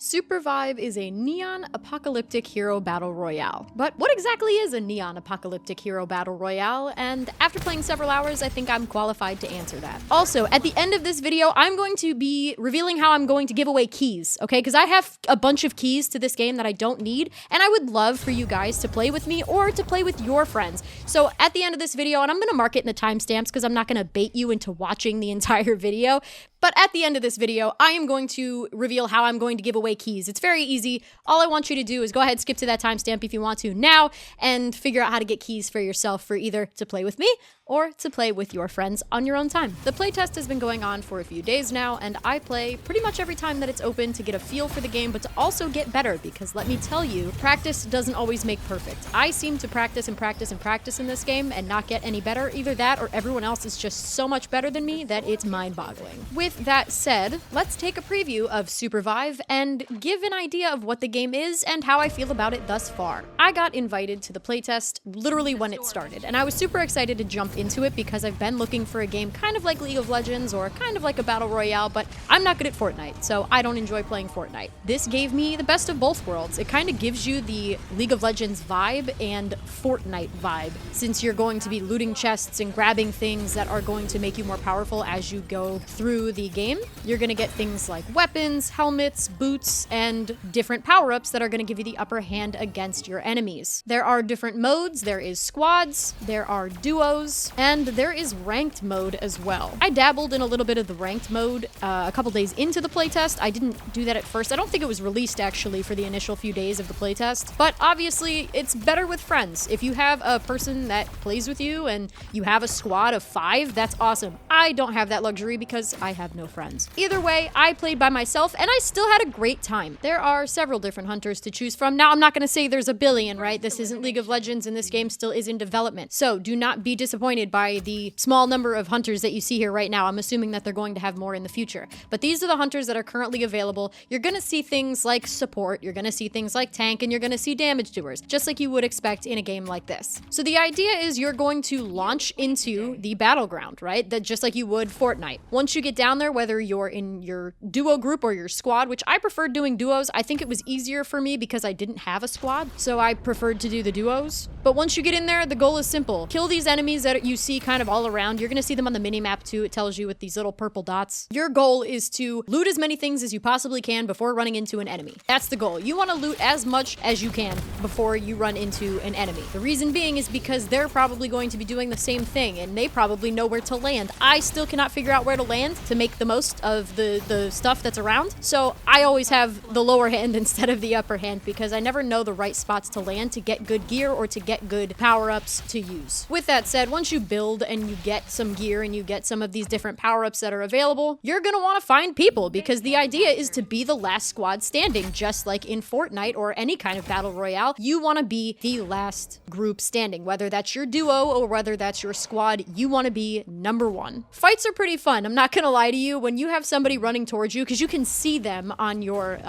Supervive is a neon apocalyptic hero battle royale. But what exactly is a neon apocalyptic hero battle royale? And after playing several hours, I think I'm qualified to answer that. Also, at the end of this video, I'm going to be revealing how I'm going to give away keys, okay? Because I have a bunch of keys to this game that I don't need, and I would love for you guys to play with me or to play with your friends. So at the end of this video, and I'm gonna mark it in the timestamps because I'm not gonna bait you into watching the entire video, but at the end of this video, I am going to reveal how I'm going to give away keys. It's very easy. All I want you to do is go ahead, skip to that timestamp if you want to now, and figure out how to get keys for yourself for either to play with me or to play with your friends on your own time. The playtest has been going on for a few days now, and I play pretty much every time that it's open to get a feel for the game, but to also get better, because let me tell you, practice doesn't always make perfect. I seem to practice and practice and practice in this game and not get any better. Either that or everyone else is just so much better than me that it's mind-boggling. With that said, let's take a preview of Supervive and give an idea of what the game is and how I feel about it thus far. I got invited to the playtest literally when it started, and I was super excited to jump into it because I've been looking for a game kind of like League of Legends or kind of like a Battle Royale, but I'm not good at Fortnite, so I don't enjoy playing Fortnite. This gave me the best of both worlds. It kind of gives you the League of Legends vibe and Fortnite vibe, since you're going to be looting chests and grabbing things that are going to make you more powerful as you go through the game. You're going to get things like weapons, helmets, boots, and different power-ups that are going to give you the upper hand against your enemies. There are different modes. There is squads, there are duos, and there is ranked mode as well. I dabbled in a little bit of the ranked mode a couple days into the playtest. I didn't do that at first. I don't think it was released actually for the initial few days of the playtest, but obviously it's better with friends. If you have a person that plays with you and you have a squad of 5, that's awesome. I don't have that luxury because I have no friends. Either way, I played by myself and I still had a great time. There are several different hunters to choose from. Now, I'm not going to say there's a billion, right? This isn't League of Legends and this game still is in development. So do not be disappointed by the small number of hunters that you see here right now. I'm assuming that they're going to have more in the future. But these are the hunters that are currently available. You're going to see things like support, you're going to see things like tank, and you're going to see damage doers, just like you would expect in a game like this. So the idea is you're going to launch into the battleground, right? That just like you would Fortnite. Once you get down there, whether you're in your duo group or your squad, which I preferred doing duos. I think it was easier for me because I didn't have a squad, so I preferred to do the duos. But once you get in there, the goal is simple. Kill these enemies that you see kind of all around. You're going to see them on the mini-map too. It tells you with these little purple dots. Your goal is to loot as many things as you possibly can before running into an enemy. That's the goal. You want to loot as much as you can before you run into an enemy. The reason being is because they're probably going to be doing the same thing, and they probably know where to land. I still cannot figure out where to land to make the most of the stuff that's around, so I always have the lower hand instead of the upper hand because I never know the right spots to land to get good gear or to get good power-ups to use. With that said, once you build and you get some gear and you get some of these different power-ups that are available, you're gonna want to find people because the idea is to be the last squad standing, just like in Fortnite or any kind of battle royale. You want to be the last group standing, whether that's your duo or whether that's your squad. You want to be number one. Fights are pretty fun. I'm not gonna lie to you. When you have somebody running towards you, because you can see them on your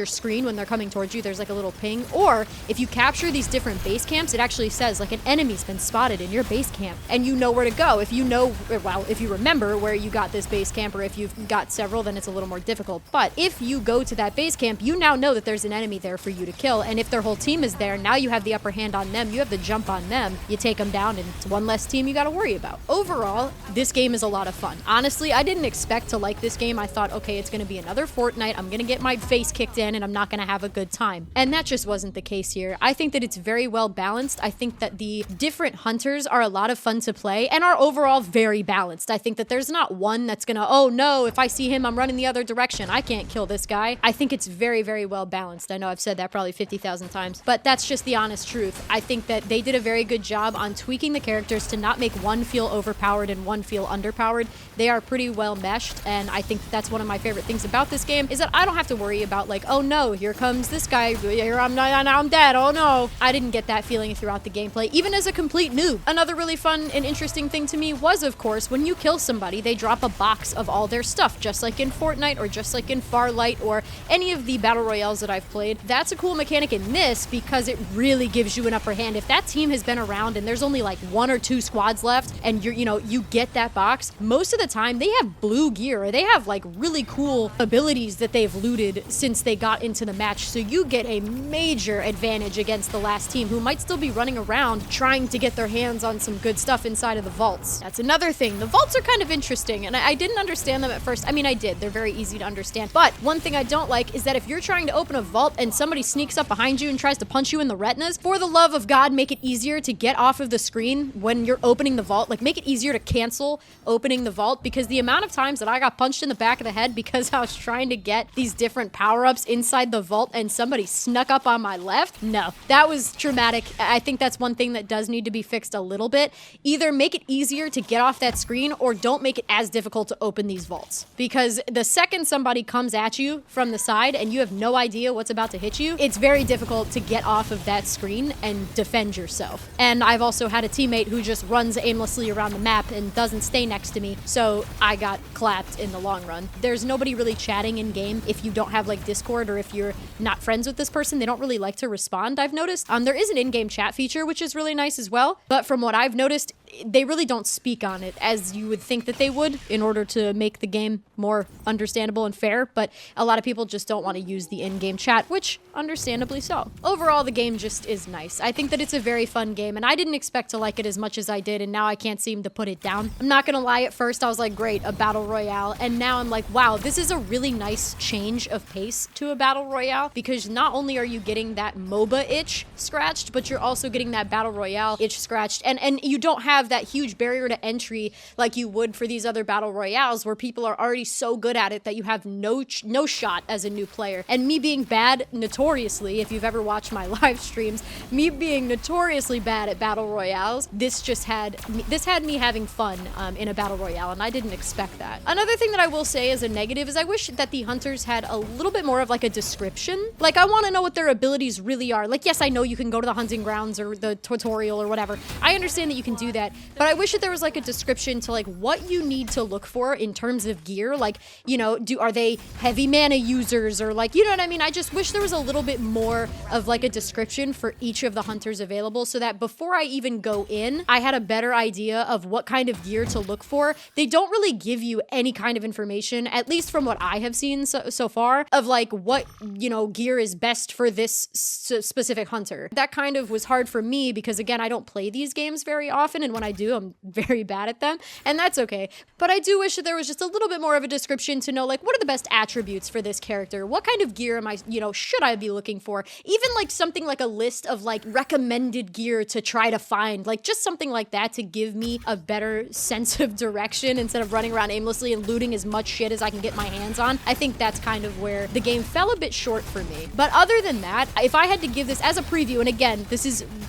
screen when they're coming towards you, there's like a little ping. Or if you capture these different base camps, it actually says like an enemy's been spotted in your base camp, and you know where to go. If you know, well, if you remember where you got this base camp, or if you've got several, then it's a little more difficult. But if you go to that base camp, you now know that there's an enemy there for you to kill, and if their whole team is there, now you have the upper hand on them. You have the jump on them. You take them down, and it's one less team you got to worry about. Overall, this game is a lot of fun. Honestly, I didn't expect to like this game. I thought, okay, it's going to be another Fortnite. I'm going to get my face kicked in, and I'm not going to have a good time. And that just wasn't the case here. I think that it's very well balanced. I think that the different hunters are a lot of fun to play and are overall very balanced. I think that there's not one that's gonna, oh no, if I see him, I'm running the other direction. I can't kill this guy. I think it's very, very well balanced. I know I've said that probably 50,000 times, but that's just the honest truth. I think that they did a very good job on tweaking the characters to not make one feel overpowered and one feel underpowered. They are pretty well meshed, and I think that's one of my favorite things about this game is that I don't have to worry about like, oh no, here comes this guy, here I'm dead, oh no. I didn't get that feeling throughout the gameplay, even as a complete noob. Another really fun and interesting thing to me was, of course, when you kill somebody, they drop a box of all their stuff, just like in Fortnite or just like in Farlight or any of the Battle Royales that I've played. That's a cool mechanic in this because it really gives you an upper hand. If that team has been around and there's only like 1 or 2 squads left and you get that box, most of the time they have blue gear or they have like really cool abilities that they've looted since they got into the match. So you get a major advantage against the last team who might still be running around trying to get their hands on some good stuff inside of the vaults. That's another thing. The vaults are kind of interesting and I didn't understand them at first. I mean, I did. They're very easy to understand. But one thing I don't like is that if you're trying to open a vault and somebody sneaks up behind you and tries to punch you in the retinas, for the love of God, make it easier to get off of the screen when you're opening the vault. Like, make it easier to cancel opening the vault, because the amount of times that I got punched in the back of the head because I was trying to get these different power-ups inside the vault and somebody snuck up on my left, no, that was traumatic. I think that's one thing that does need to be fixed a little bit. Either make it easier to get off that screen or don't make it as difficult to open these vaults, because the second somebody comes at you from the side and you have no idea what's about to hit you, it's very difficult to get off of that screen and defend yourself. And I've also had a teammate who just runs aimlessly around the map and doesn't stay next to me, so I got clapped in the long run. There's nobody really chatting in game if you don't have like Discord, or if you're not friends with this person, they don't really like to respond, I've noticed. There is an in-game chat feature, which is really nice as well, but from what I've noticed, they really don't speak on it as you would think that they would in order to make the game more understandable and fair, but a lot of people just don't want to use the in-game chat, which understandably so. Overall, the game just is nice. I think that it's a very fun game, and I didn't expect to like it as much as I did, and now I can't seem to put it down. I'm not gonna lie, at first I was like, great, a Battle Royale, and now I'm like, wow, this is a really nice change of pace to a Battle Royale, because not only are you getting that MOBA itch scratched, but you're also getting that Battle Royale itch scratched, and you don't have that huge barrier to entry like you would for these other Battle Royales where people are already so good at it that you have no shot as a new player. And me being bad notoriously, if you've ever watched my live streams, me being notoriously bad at Battle Royales, this had me having fun in a Battle Royale, and I didn't expect that. Another thing that I will say as a negative is I wish that the hunters had a little bit more of like a description. Like, I want to know what their abilities really are. Like, yes, I know you can go to the hunting grounds or the tutorial or whatever. I understand that you can do that, but I wish that there was like a description to like what you need to look for in terms of gear. Like, are they heavy mana users, or like, you know what I mean? I just wish there was a little bit more of like a description for each of the hunters available, so that before I even go in, I had a better idea of what kind of gear to look for. They don't really give you any kind of information, at least from what I have seen so far, of like what, gear is best for this specific hunter. That kind of was hard for me because, again, I don't play these games very often, and when I do, I'm very bad at them, and that's okay. But I do wish that there was just a little bit more of a description to know, like, what are the best attributes for this character? What kind of gear am I, should I be looking for? Even like something like a list of like recommended gear to try to find, like just something like that to give me a better sense of direction instead of running around aimlessly and looting as much shit as I can get my hands on. I think that's kind of where the game fell a bit short for me. But other than that, if I had to give this as a preview, and again,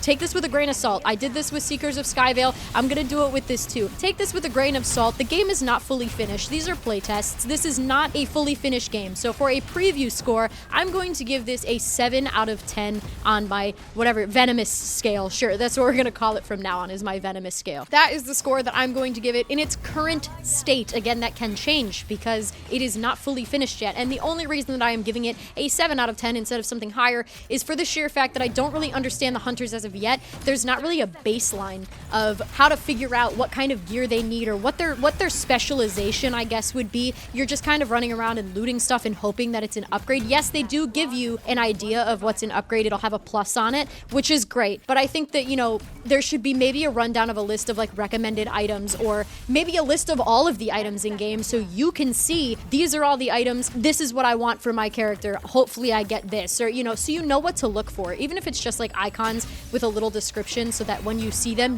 take this with a grain of salt. I did this with Seekers of Skyvale. I'm gonna do it with this too. Take this with a grain of salt. The game is not fully finished. These are playtests. This is not a fully finished game. So for a preview score, I'm going to give this a 7 out of 10 on my whatever venomous scale. Sure, that's what we're gonna call it from now on, is my venomous scale. That is the score that I'm going to give it in its current state. Again, that can change because it is not fully finished yet. And the only reason that I am giving it a 7 out of 10 instead of something higher is for the sheer fact that I don't really understand the hunters as of yet. There's not really a baseline of how to figure out what kind of gear they need or what their specialization, I guess, would be. You're just kind of running around and looting stuff and hoping that it's an upgrade. Yes, they do give you an idea of what's an upgrade. It'll have a plus on it, which is great. But I think that, there should be maybe a rundown of a list of like recommended items, or maybe a list of all of the items in game so you can see these are all the items. This is what I want for my character. Hopefully I get this, or, so you know what to look for, even if it's just like icons with a little description so that when you see them,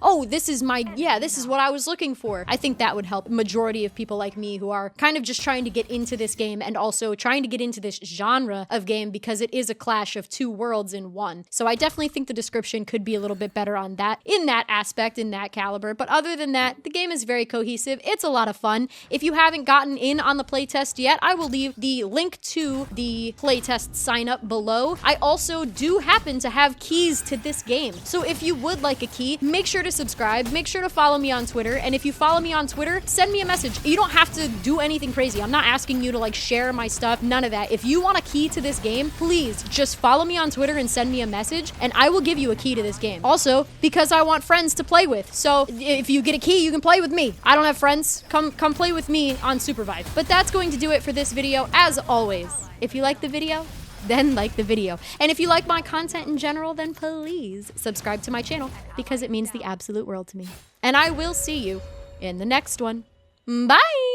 oh, this is what I was looking for. I think that would help majority of people like me who are kind of just trying to get into this game and also trying to get into this genre of game, because it is a clash of two worlds in one. So I definitely think the description could be a little bit better on that, in that aspect, in that caliber. But other than that, the game is very cohesive. It's a lot of fun. If you haven't gotten in on the playtest yet, I will leave the link to the playtest sign up below. I also do happen to have keys to this game. So if you would like a key, make sure to subscribe, make sure to follow me on Twitter, and if you follow me on Twitter, send me a message. You don't have to do anything crazy. I'm not asking you to like share my stuff, none of that. If you want a key to this game, please just follow me on Twitter and send me a message, and I will give you a key to this game. Also, because I want friends to play with. So if you get a key, you can play with me. I don't have friends. Come play with me on Supervive. But that's going to do it for this video. As always, if you like the video, then like the video. And if you like my content in general, then please subscribe to my channel because it means the absolute world to me. And I will see you in the next one. Bye!